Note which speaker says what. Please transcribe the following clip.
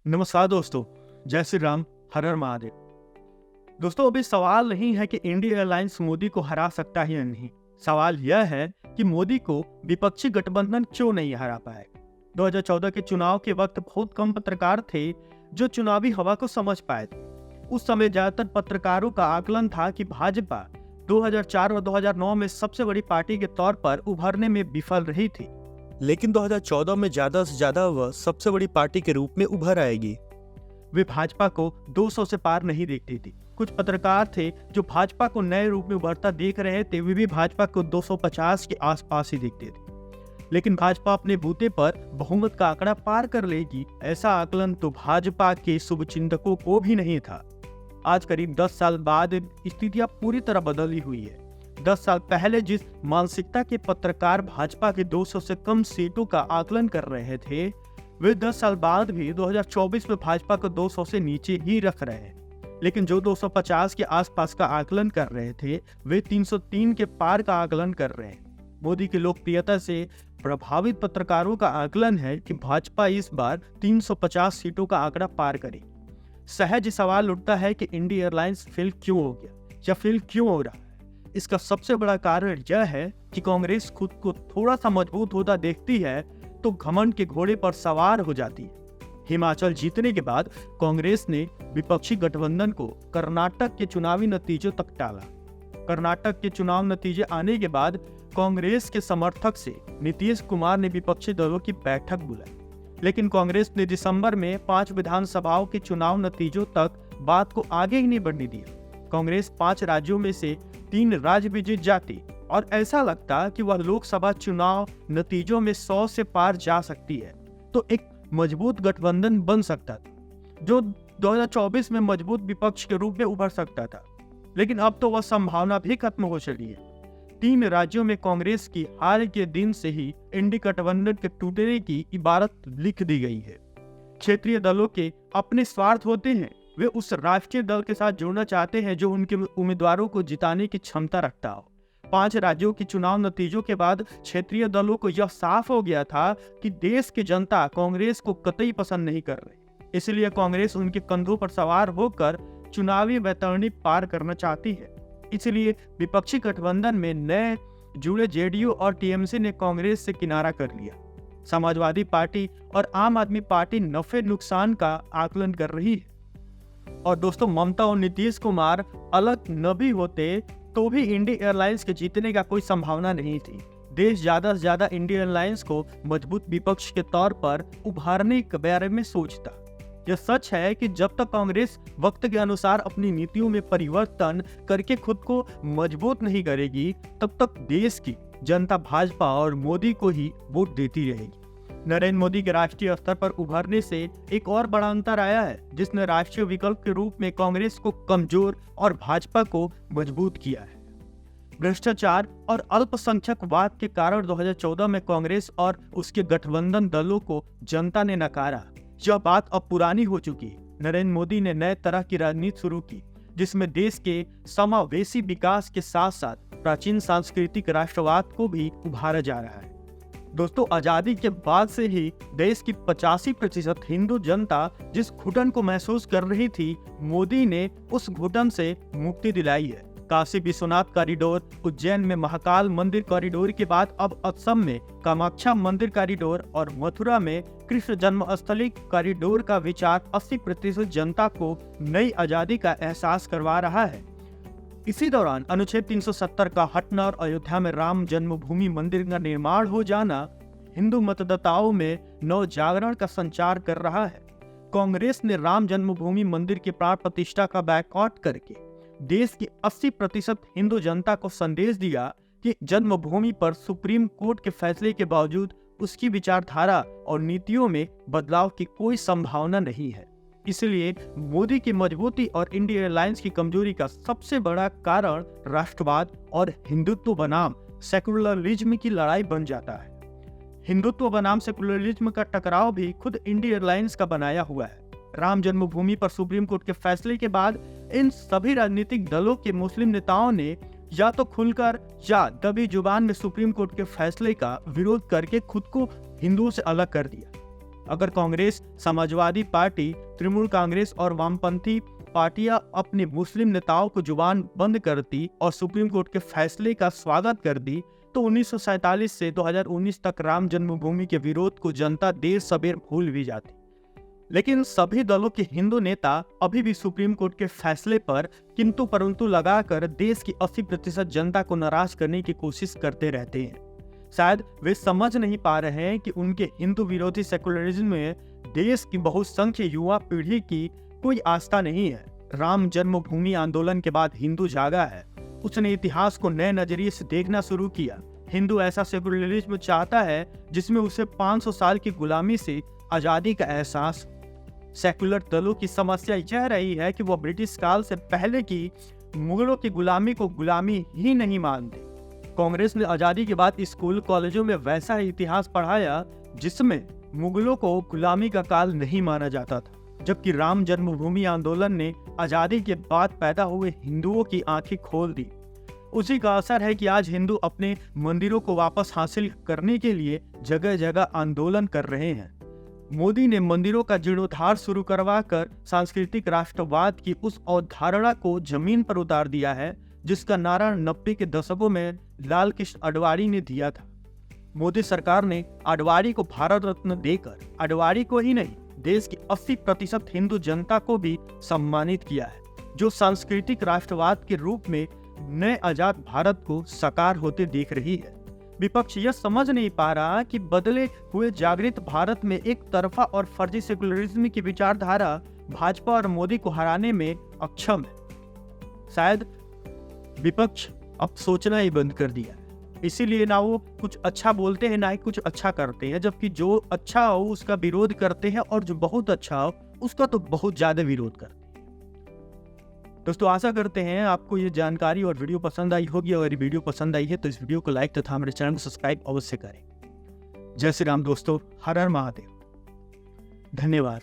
Speaker 1: नमस्कार दोस्तों, जय श्री राम, हर हर महादेव। दोस्तों, अभी सवाल नहीं है कि इंडियन एयरलाइंस मोदी को हरा सकता है या नहीं। सवाल यह है कि मोदी को विपक्षी गठबंधन क्यों नहीं हरा पाए। 2014 के चुनाव के वक्त बहुत कम पत्रकार थे जो चुनावी हवा को समझ पाए थे। उस समय ज्यादातर पत्रकारों का आकलन था कि भाजपा 2004 और 2009 में सबसे बड़ी पार्टी के तौर पर उभरने में विफल रही थी, लेकिन 2014 में ज्यादा से ज्यादा वह सबसे बड़ी पार्टी के रूप में उभर आएगी। वे भाजपा को 200 से पार नहीं देखती थी। कुछ पत्रकार थे जो भाजपा को नए रूप में उभरता देख रहे थे, वे भी भाजपा को 250 के आसपास ही देखते थे। लेकिन भाजपा अपने बूते पर बहुमत का आंकड़ा पार कर लेगी, ऐसा आकलन तो भाजपा के शुभचिंतकों को भी नहीं था। आज करीब 10 साल बाद स्थितियां पूरी तरह बदली हुई है। 10 साल पहले जिस मानसिकता के पत्रकार भाजपा के 200 से कम सीटों का आकलन कर रहे थे, वे 10 साल बाद भी 2024 में भाजपा को 200 से नीचे ही रख रहे हैं। लेकिन जो 250 के आसपास का आकलन कर रहे थे, वे 303 के पार का आकलन कर रहे हैं। मोदी की लोकप्रियता से प्रभावित पत्रकारों का आकलन है कि भाजपा इस बार 350 सीटों का आंकड़ा पार करेगी। सहज सवाल उठता है कि इंडियन एयरलाइंस फेल क्यों हो गया या फेल क्यों हो रहा है। इसका सबसे बड़ा कारण यह है कि कांग्रेस खुद को थोड़ा सा मजबूत होता देखती है तो घमंड के घोड़े पर सवार हो जाती है। हिमाचल जीतने के बाद कांग्रेस ने विपक्षी गठबंधन को कर्नाटक के चुनावी नतीजों तक टाला। कर्नाटक के चुनाव नतीजे आने के बाद कांग्रेस के समर्थक से नीतीश कुमार ने विपक्षी दलों की बैठक बुलाई, लेकिन कांग्रेस ने दिसंबर में 5 विधानसभाओं के चुनाव नतीजों तक बात को आगे ही नहीं बढ़ने दिया। कांग्रेस 5 राज्यों में से 3 राज्य भी जीत जाती और ऐसा लगता कि वह लोकसभा चुनाव नतीजों में 100 से पार जा सकती है, तो एक मजबूत गठबंधन बन सकता था जो 2024 में मजबूत विपक्ष के रूप में उभर सकता था। लेकिन अब तो वह संभावना भी खत्म हो चली है। 3 राज्यों में कांग्रेस की हार के दिन से ही इंडी गठबंधन के टूटने की इबारत लिख दी गई है। क्षेत्रीय दलों के अपने स्वार्थ होते हैं, वे उस राष्ट्रीय दल के साथ जुड़ना चाहते हैं जो उनके उम्मीदवारों को जिताने की क्षमता रखता हो। 5 राज्यों के चुनाव नतीजों के बाद क्षेत्रीय दलों को यह साफ हो गया था कि देश की जनता कांग्रेस को कतई पसंद नहीं कर रही। इसलिए कांग्रेस उनके कंधों पर सवार होकर चुनावी वैतरणी पार करना चाहती है। इसलिए विपक्षी गठबंधन में नए जुड़े जेडीयू और टीएमसी ने कांग्रेस से किनारा कर लिया। समाजवादी पार्टी और आम आदमी पार्टी नफे नुकसान का आकलन कर रही है। और दोस्तों, ममता और नीतीश कुमार अलग न भी होते तो भी इंडियन एयरलाइंस के जीतने का कोई संभावना नहीं थी। देश ज्यादा से ज्यादा इंडियन एयरलाइंस को मजबूत विपक्ष के तौर पर उभारने के बारे में सोचता। यह सच है कि जब तक कांग्रेस वक्त के अनुसार अपनी नीतियों में परिवर्तन करके खुद को मजबूत नहीं करेगी, तब तक देश की जनता भाजपा और मोदी को ही वोट देती रहेगी। नरेंद्र मोदी के राष्ट्रीय स्तर पर उभरने से एक और बड़ा अंतर आया है, जिसने राष्ट्रीय विकल्प के रूप में कांग्रेस को कमजोर और भाजपा को मजबूत किया है। भ्रष्टाचार और अल्पसंख्यकवाद के कारण 2014 में कांग्रेस और उसके गठबंधन दलों को जनता ने नकारा। यह बात अब पुरानी हो चुकी है। नरेंद्र मोदी ने नए तरह की राजनीति शुरू की, जिसमें देश के समावेशी विकास के साथ साथ प्राचीन सांस्कृतिक राष्ट्रवाद को भी उभारा जा रहा है। दोस्तों, आजादी के बाद से ही देश की 85% हिंदू जनता जिस घुटन को महसूस कर रही थी, मोदी ने उस घुटन से मुक्ति दिलाई है। काशी विश्वनाथ कॉरिडोर, उज्जैन में महाकाल मंदिर कॉरिडोर के बाद अब असम में कामाख्या मंदिर कॉरिडोर और मथुरा में कृष्ण जन्मस्थली कॉरिडोर का विचार 80% जनता को नई आजादी का एहसास करवा रहा है। इसी दौरान अनुच्छेद 370 का हटना और अयोध्या में राम जन्मभूमि मंदिर का निर्माण हो जाना हिंदू मतदाताओं में नव जागरण का संचार कर रहा है। कांग्रेस ने राम जन्मभूमि मंदिर की प्राण प्रतिष्ठा का बैकआउट करके देश की 80% हिंदू जनता को संदेश दिया कि जन्मभूमि पर सुप्रीम कोर्ट के फैसले के बावजूद उसकी विचारधारा और नीतियों में बदलाव की कोई संभावना नहीं है। इसलिए मोदी की मजबूती और इंडियन एयरलाइंस की कमजोरी का सबसे बड़ा कारण राष्ट्रवाद और हिंदुत्व बनाम सेकुलरिज्म की लड़ाई बन जाता है। हिंदुत्व बनाम सेकुलरिज्म का टकराव भी खुद इंडियन एयरलाइंस का बनाया हुआ है। राम जन्मभूमि पर सुप्रीम कोर्ट के फैसले के बाद इन सभी राजनीतिक दलों के मुस्लिम नेताओं ने या तो खुलकर या दबी जुबान में सुप्रीम कोर्ट के फैसले का विरोध करके खुद को हिंदुओं से अलग कर दिया। अगर कांग्रेस, समाजवादी पार्टी, तृणमूल कांग्रेस और वामपंथी पार्टियां अपने मुस्लिम नेताओं को जुबान बंद करती और सुप्रीम कोर्ट के फैसले का स्वागत करती तो 1947 से 2019 तक राम जन्मभूमि के विरोध को जनता देर सबेर भूल भी जाती। लेकिन सभी दलों के हिंदू नेता अभी भी सुप्रीम कोर्ट के फैसले पर किंतु परंतु लगाकर देश की 80% जनता को नाराज करने की कोशिश करते रहते हैं। शायद वे समझ नहीं पा रहे हैं कि उनके हिंदू विरोधी सेकुलरिज्म में देश की बहुसंख्य युवा पीढ़ी की कोई आस्था नहीं है। राम जन्मभूमि आंदोलन के बाद हिंदू जागा है, उसने इतिहास को नए नजरिए से देखना शुरू किया। हिंदू ऐसा सेकुलरिज्म चाहता है जिसमें उसे 500 साल की गुलामी से आजादी का एहसास। सेकुलर दलों की समस्या यह रही है कि वह ब्रिटिश काल से पहले की मुगलों की गुलामी को गुलामी ही नहीं मानते। कांग्रेस ने आजादी के बाद स्कूल कॉलेजों में वैसा इतिहास पढ़ाया जिसमें मुगलों को गुलामी का काल नहीं माना जाता था, जबकि राम जन्मभूमि आंदोलन ने आजादी के बाद पैदा हुए हिंदुओं की आंखें खोल दी। उसी का असर है कि आज हिंदू अपने मंदिरों को वापस हासिल करने के लिए जगह जगह आंदोलन कर रहे हैं। मोदी ने मंदिरों का जीर्णोद्धार शुरू करवाकर सांस्कृतिक राष्ट्रवाद की उस अवधारणा को जमीन पर उतार दिया है जिसका नारा 90 के दशकों में लाल कृष्ण आडवाणी ने दिया था। मोदी सरकार ने आडवाणी को भारत रत्न देकर आडवाणी को ही नहीं, देश की 80% हिंदू जनता को भी सम्मानित किया है, जो सांस्कृतिक राष्ट्रवाद के रूप में नए आजाद भारत को साकार होते देख रही है। विपक्ष यह समझ नहीं पा रहा कि बदले हुए जागृत भारत में एक तरफा और फर्जी सेकुलरिज्म की विचारधारा भाजपा और मोदी को हराने में अक्षम है। शायद विपक्ष अब सोचना ही बंद कर दिया है, इसीलिए ना वो कुछ अच्छा बोलते हैं ना ही कुछ अच्छा करते हैं, जबकि जो अच्छा हो उसका विरोध करते हैं और जो बहुत अच्छा हो उसका तो बहुत ज्यादा विरोध करते हैं। दोस्तों आशा करते हैं आपको ये जानकारी और वीडियो पसंद आई होगी। अगर वीडियो पसंद आई है तो इस वीडियो को लाइक तथा हमारे चैनल को सब्सक्राइब अवश्य करें। जय श्री राम दोस्तों, हर हर महादेव, धन्यवाद।